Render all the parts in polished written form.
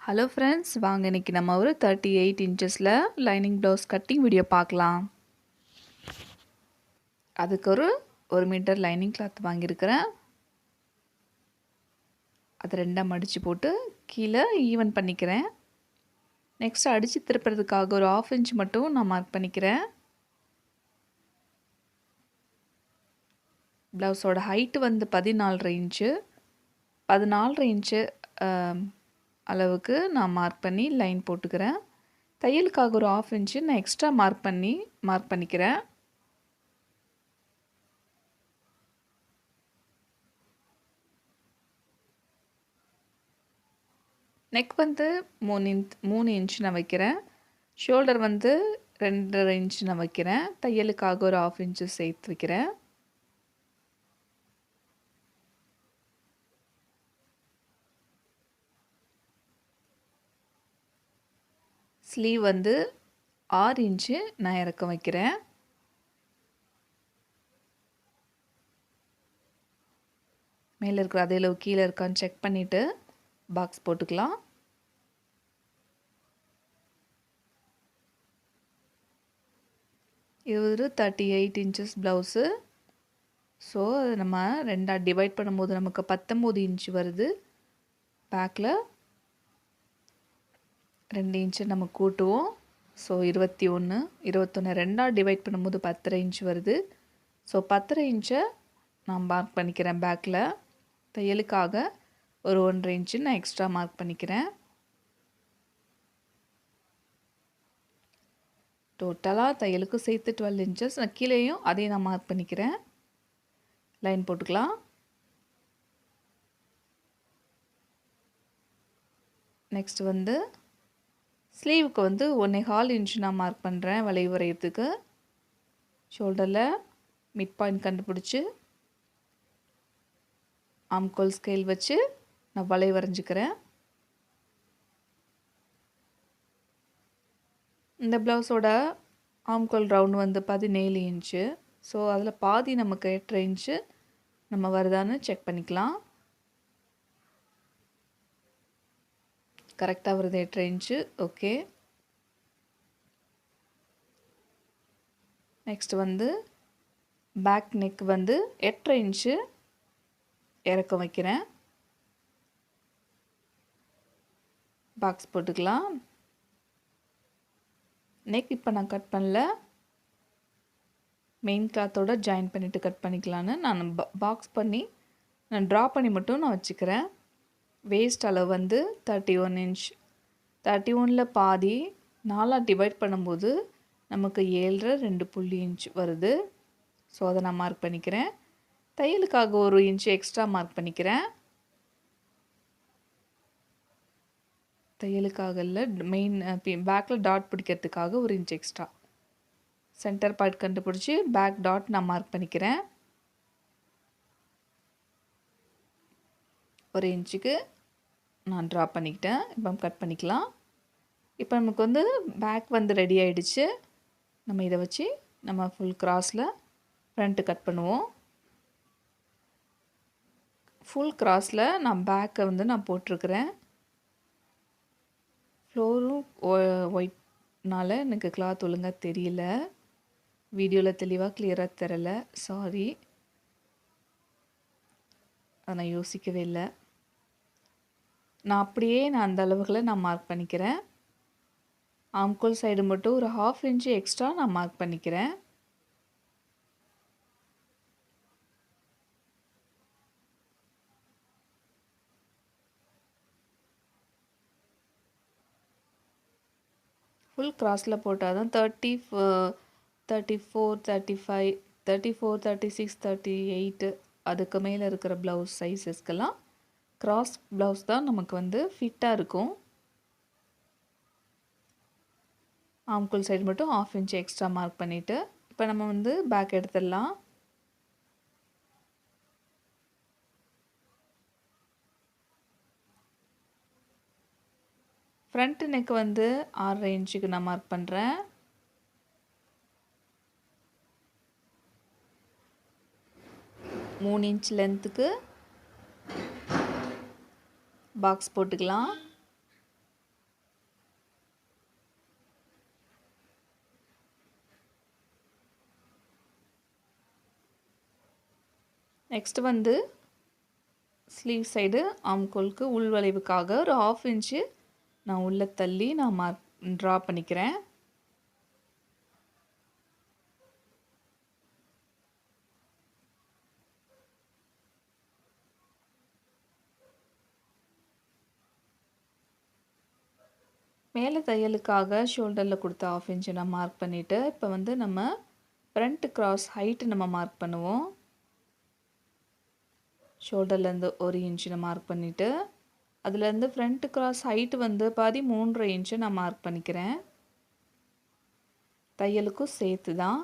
Hello friends, வாங்க இன்னைக்கு நம்ம ஒரு 38 இன்ச்சஸில் லைனிங் ப்ளவுஸ் கட்டிங் வீடியோ பார்க்கலாம். அதுக்கு ஒரு மீட்டர் லைனிங் கிளாத் வாங்கியிருக்கிறேன். அது ரெண்டாக மடித்து போட்டு கீழே ஈவன் பண்ணிக்கிறேன். நெக்ஸ்ட் அடித்து திருப்புறதுக்காக ஒரு 1/2 இன்ச் மட்டும் நான் மார்க் பண்ணிக்கிறேன். ப்ளவுஸோட ஹைட்டு வந்து 14.5 இன்ச்சு. 14.5 இன்ச்சு அளவுக்கு நான் மார்க் பண்ணி லைன் போட்டுக்கிறேன். தையலுக்காக ஒரு 1/2 இன்ச்சு நான் எக்ஸ்ட்ரா மார்க் பண்ணிக்கிறேன். நெக் வந்து 3 இன்ச் நான் வைக்கிறேன். ஷோல்டர் வந்து 2.5 இன்ச் நான் வைக்கிறேன். தையலுக்காக ஒரு 1/2 இன்ச்சு சேர்த்து வைக்கிறேன். ஸ்லீவ் வந்து 6 இன்ச்சு நான் இறக்கம் வைக்கிறேன். மேலே இருக்கிற அதே அளவு கீழே இருக்கான்னு செக் பண்ணிவிட்டு பாக்ஸ் போட்டுக்கலாம். இது ஒரு 38 இன்ச்சஸ் ப்ளவுஸு. ஸோ நம்ம ரெண்டாக டிவைட் பண்ணும்போது நமக்கு 19 இன்ச் வருது. பேக்கில் 2 இன்ச்சு நம்ம கூட்டுவோம். ஸோ 21 ரெண்டாக டிவைட் பண்ணும்போது 10.5 இன்ச் வருது. ஸோ 10.5 இன்ச்சை நான் மார்க் பண்ணிக்கிறேன். பேக்கில் தையலுக்காக ஒரு 1.5 இன்ச்சு நான் எக்ஸ்ட்ரா மார்க் பண்ணிக்கிறேன். டோட்டலாக தையலுக்கு சேர்த்து 12 இன்ச்சஸ். நான் கீழேயும் அதையும் நான் மார்க் பண்ணிக்கிறேன். லைன் போட்டுக்கலாம். நெக்ஸ்ட் வந்து ஸ்லீவுக்கு வந்து 1.25 இன்ச் நான் மார்க் பண்ணுறேன் வளைவு வரைகிறதுக்கு. ஷோல்டரில் மிட் பாயிண்ட் கண்டுபிடிச்சி ஆம்கோல் ஸ்கேல் வச்சு நான் வளைவு வரைஞ்சிக்கிறேன். இந்த ப்ளவுஸோட ஆம்கோல் ரவுண்ட் வந்து 17 இன்ச்சு. ஸோ அதில் பாதி நமக்கு 8.5 இன்ச்சு நம்ம வருதான்னு செக் பண்ணிக்கலாம். கரெக்டாக வருது 8.5 இன்ச்சு. ஓகே. நெக்ஸ்ட் வந்து பேக் நெக் வந்து 8.5 இன்ச்சு இறக்கம் வைக்கிறேன். பாக்ஸ் போட்டுக்கலாம். நெக் இப்போ நான் கட் பண்ணல, மெயின் கிளாத்தோட ஜாயின் பண்ணிவிட்டு கட் பண்ணிக்கலான்னு நான் பாக்ஸ் பண்ணி நான் ட்ரா பண்ணி மட்டும் நான் வச்சுக்கிறேன். வேஸ்ட் அளவு வந்து 31 இன்ச். 31ல் பாதி 4ஆக டிவைட் பண்ணும்போது நமக்கு 7.2 இன்ச் வருது. ஸோ அதை நான் மார்க் பண்ணிக்கிறேன். தையலுக்காக 1 இன்ச் எக்ஸ்ட்ரா மார்க் பண்ணிக்கிறேன். தையலுக்காக இல்லை, மெயின் பேக்கில் டாட் பிடிக்கிறதுக்காக 1 இன்ச் எக்ஸ்ட்ரா. சென்டர் பாயிண்ட் கண்டுபிடிச்சி பேக் டாட் நான் மார்க் பண்ணிக்கிறேன். 1 இன்ச்சுக்கு நான் ட்ரா பண்ணிக்கிட்டேன். இப்போ கட் பண்ணிக்கலாம். இப்போ நமக்கு வந்து பேக் வந்து ரெடி ஆகிடுச்சு. நம்ம இதை வச்சு நம்ம ஃபுல் கிராஸில் ஃப்ரண்ட்டு கட் பண்ணுவோம். ஃபுல் கிராஸில் நான் பேக்கை வந்து நான் போட்டிருக்கிறேன். ஃப்ளோரும் ஒயிட்னால எனக்கு கிளாத் ஒழுங்காக தெரியல. வீடியோவில் தெளிவாக கிளியராக தெரியல, சாரி. அதை நான் யோசிக்கவே இல்லை. நான் அப்படியே அந்த அளவுகளை நான் மார்க் பண்ணிக்கிறேன். ஆம்கோல் சைடு மட்டும் ஒரு 1/2 இன்ச்சு எக்ஸ்ட்ரா நான் மார்க் பண்ணிக்கிறேன். ஃபுல் கிராஸில் போட்டால் தான் 34, 35, 34, 36, 38 அதுக்கு மேலே இருக்கிற ப்ளவுஸ் சைஸஸ்க்கெல்லாம் கிராஸ் ப்ளவுஸ் தான் நமக்கு வந்து ஃபிட்டாக இருக்கும். ஆம்கோல் சைடு மட்டும் 1/2 இன்ச் எக்ஸ்ட்ரா மார்க் பண்ணிவிட்டு இப்போ நம்ம வந்து பேக் எடுத்துடலாம். ஃப்ரண்ட் நெக் வந்து 6.5 இன்ச்சுக்கு நான் மார்க் பண்ணுறேன். மூணு இன்ச் லென்த்துக்கு பாக்ஸ் போட்டுக்கலாம். நெக்ஸ்ட் வந்து ஸ்லீவ் சைடு ஆம்கோலுக்கு உள்வளைவுக்காக ஒரு 1/2 இன்ச்சு நான் உள்ளே தள்ளி நான் ட்ரா பண்ணிக்கிறேன். மேலே தையலுக்காக ஷோல்டரில் கொடுத்த 1/2 இன்ச்சை நான் மார்க் பண்ணிவிட்டு இப்போ வந்து நம்ம ஃப்ரண்ட் கிராஸ் ஹைட்டு நம்ம மார்க் பண்ணுவோம். ஷோல்டர்லேருந்து 1 இன்ச்சு நான் மார்க் பண்ணிவிட்டு அதுலேருந்து ஃப்ரண்ட் கிராஸ் ஹைட்டு வந்து பாதி 3.5 இன்ச்சு நான் மார்க் பண்ணிக்கிறேன். தையலுக்கும் சேர்த்து தான்.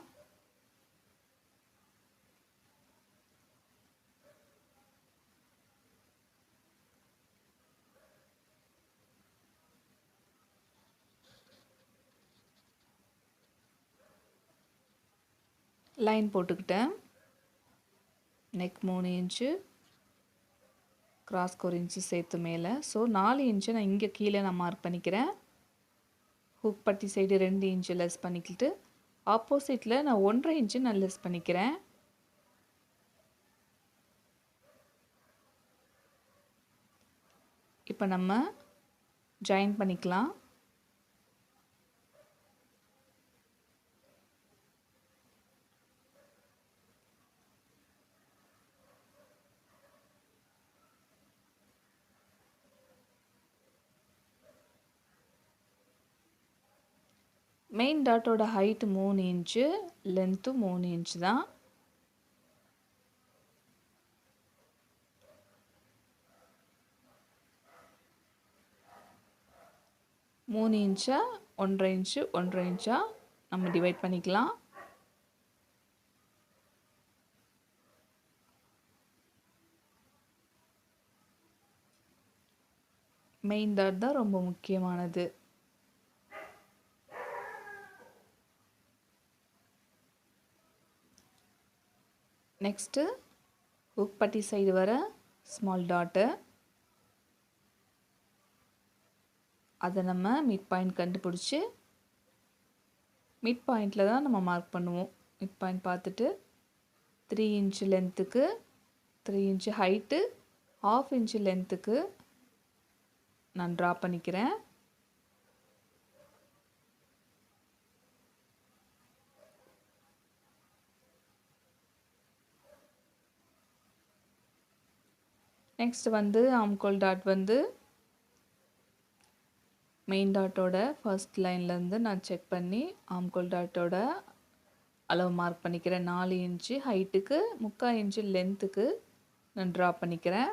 லைன் போட்டுக்கிட்டேன். நெக் 3 இன்ச்சு, கிராஸ்க்கு 1 இன்ச்சு சேர்த்து மேலே. ஸோ 4 இன்ச்சு நான் இங்கே கீழே நான் மார்க் பண்ணிக்கிறேன். ஹூக் பட்டி சைடு 2 இன்ச்சு லெஸ் பண்ணிக்கிட்டு ஆப்போசிட்டில் நான் 1.5 இன்ச்சு நான் லெஸ் பண்ணிக்கிறேன். இப்போ நம்ம ஜாயின் பண்ணிக்கலாம். மெயின் டாட்டோட ஹைட்டு 3 இன்ச்சு, லென்த்து 3 இன்ச்சு தான். மூணு இன்ச்சா 1.5 இன்ச்சு 1.5 இன்ச்சா நம்ம டிவைட் பண்ணிக்கலாம். மெயின் டாட் தான் ரொம்ப முக்கியமானது. நெக்ஸ்ட்டு ஹூக் பட்டி சைடு வர ஸ்மால் டாட்டு, அதை நம்ம மிட் பாயிண்ட் கண்டுபிடிச்சி மிட் பாயிண்டில் தான் நம்ம மார்க் பண்ணுவோம். மிட் பாயிண்ட் பார்த்துட்டு 3 இன்ச்சு லென்த்துக்கு 3 இன்ச்சு ஹைட்டு 1/2 இன்ச்சு லென்த்துக்கு நான் ட்ரா பண்ணிக்கிறேன். நெக்ஸ்ட் வந்து ஆம்கோல் டாட் வந்து மெயின் டாட்டோட ஃபர்ஸ்ட் லைன்லேருந்து நான் செக் பண்ணி ஆம்கோல் டாட்டோட அளவு மார்க் பண்ணிக்கிறேன். 4 இன்ச்சு ஹைட்டுக்கு 3/4 இன்ச்சு லென்த்துக்கு நான் ட்ரா பண்ணிக்கிறேன்.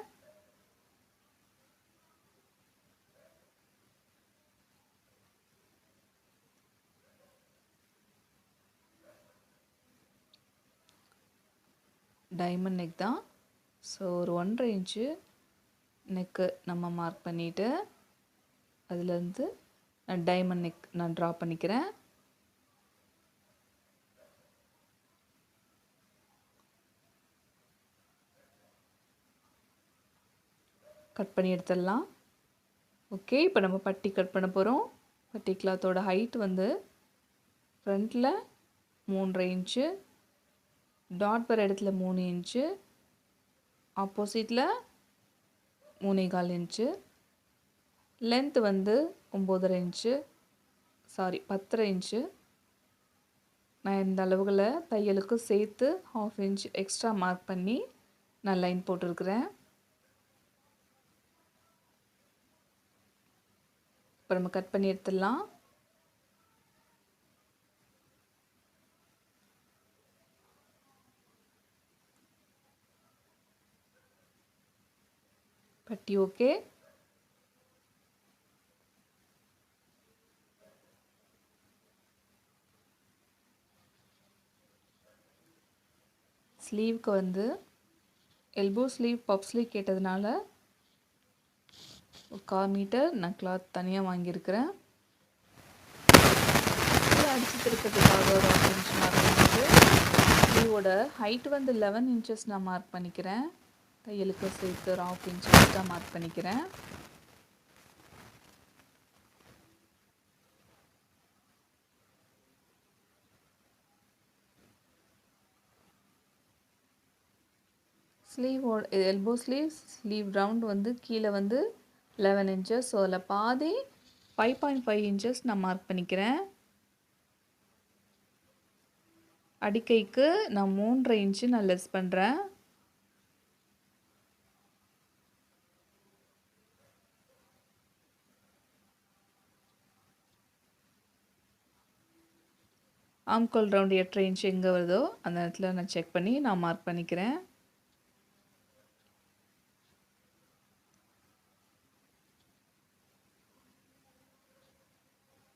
டைமண்ட் நெக் தான். ஸோ ஒரு 1.5 இன்ச்சு நெக்கு நம்ம மார்க் பண்ணிவிட்டு அதுலேருந்து நான் டைமண்ட் நெக் நான் ட்ரா பண்ணிக்கிறேன். கட் பண்ணி எடுத்துடலாம். ஓகே, இப்போ நம்ம பட்டி கட் பண்ண போகிறோம். பட்டி கிளாத்தோட ஹைட் வந்து ஃப்ரண்ட்டில் 3.5 இன்ச்சு, டாட் வர இடத்துல 3 இன்ச்சு, ஆப்போசிட்டில் 3.25 இன்ச்சு, லென்த் வந்து 9.5 இன்ச்சு, சாரி 10.5 இன்ச்சு. நான் இந்த அளவுகளை தையலுக்கு சேர்த்து 1/2 இன்ச் எக்ஸ்ட்ரா மார்க் பண்ணி நான் லைன் போட்டிருக்கிறேன். இப்போ நம்ம கட் பண்ணி எடுத்துடலாம். பட்டி ஓகே. ஸ்லீவ்க்கு வந்து எல்போ ஸ்லீவ் பப் ஸ்லீவ் கேட்டதுனால 1/4 மீட்டர் நான் கிளாத் தனியாக வாங்கியிருக்கிறேன். அடிச்சு திருப்பதுக்காக ஒரு 1/2 இன்ச் மார்க் பண்ணிட்டு ஸ்லீவோட ஹைட் வந்து 11 இன்ச்சஸ் நான் மார்க் பண்ணிக்கிறேன். தையலுக்கு சேர்த்து ஒரு 1/2 இன்ச் எக்ஸ்ட்ரா மார்க் பண்ணிக்கிறேன். ஸ்லீவ் எல்போ ஸ்லீவ் ரவுண்ட் வந்து கீழே வந்து 11 இன்ச்சஸ். ஸோ அதில் பாதி 5.5 இன்ச்சஸ் நான் மார்க் பண்ணிக்கிறேன். அடிக்கைக்கு நான் 3.5 இன்ச்சு நான் லெஸ் பண்ணுறேன். ஆம்கோல் ரவுண்ட் 8.5 இன்ச்சு எங்கே வருதோ அந்த இடத்துல நான் செக் பண்ணி நான் மார்க் பண்ணிக்கிறேன்.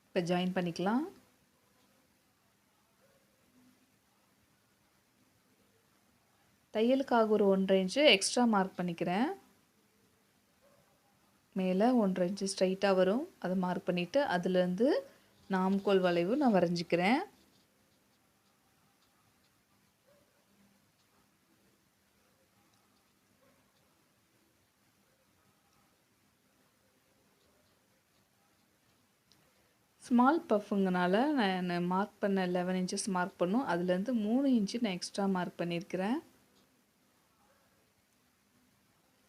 இப்போ ஜாயின் பண்ணிக்கலாம். தையலுக்காக ஒரு 1.5 இன்ச்சு எக்ஸ்ட்ரா மார்க் பண்ணிக்கிறேன். மேலே 1.5 இன்ச்சு ஸ்ட்ரைட்டாக வரும், அதை மார்க் பண்ணிவிட்டு அதுலேருந்து நான் ஆம்கோல் வளைவு நான் வரைஞ்சிக்கிறேன். ஸ்மால் பஃப்புங்கனால நான் மார்க் பண்ண 11 இன்ச்சஸ் மார்க் பண்ணும், அதுலேருந்து 3 இன்ச்சு நான் எக்ஸ்ட்ரா மார்க் பண்ணியிருக்கிறேன்.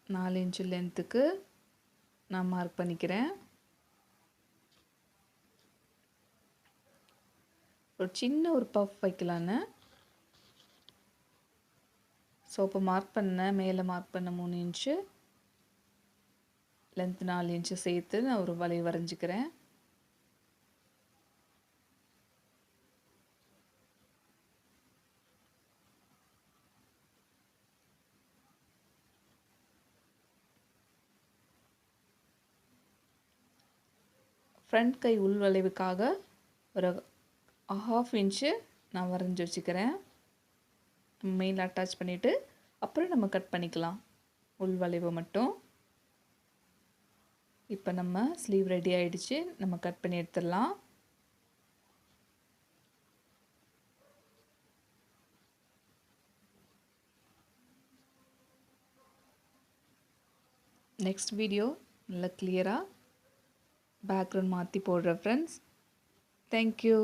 4 இன்ச்சு லென்த்துக்கு நான் மார்க் பண்ணிக்கிறேன். ஒரு சின்ன ஒரு பஃப் வைக்கலான்னு. ஸோ இப்போ மார்க் பண்ண மேலே மார்க் பண்ண 3 இன்ச்சு லென்த் 4 இன்ச்சு சேர்த்து நான் ஒரு வளைவு வரைஞ்சிக்கிறேன். ஃப்ரண்ட் கை உள் வளைவுக்காக ஒரு 1/2 இன்ச்சு நான் வரைஞ்சி வச்சுக்கிறேன். மெயில் அட்டாச் பண்ணிவிட்டு அப்புறம் நம்ம கட் பண்ணிக்கலாம் உள் வளைவு மட்டும். இப்போ நம்ம ஸ்லீவ் ரெடி ஆகிடுச்சு, நம்ம கட் பண்ணி எடுத்துடலாம். நெக்ஸ்ட் வீடியோ நல்லா கிளியராக பேக்ரவுண்ட் மாற்றி போடுறேன் ஃப்ரெண்ட்ஸ். தேங்க்யூ.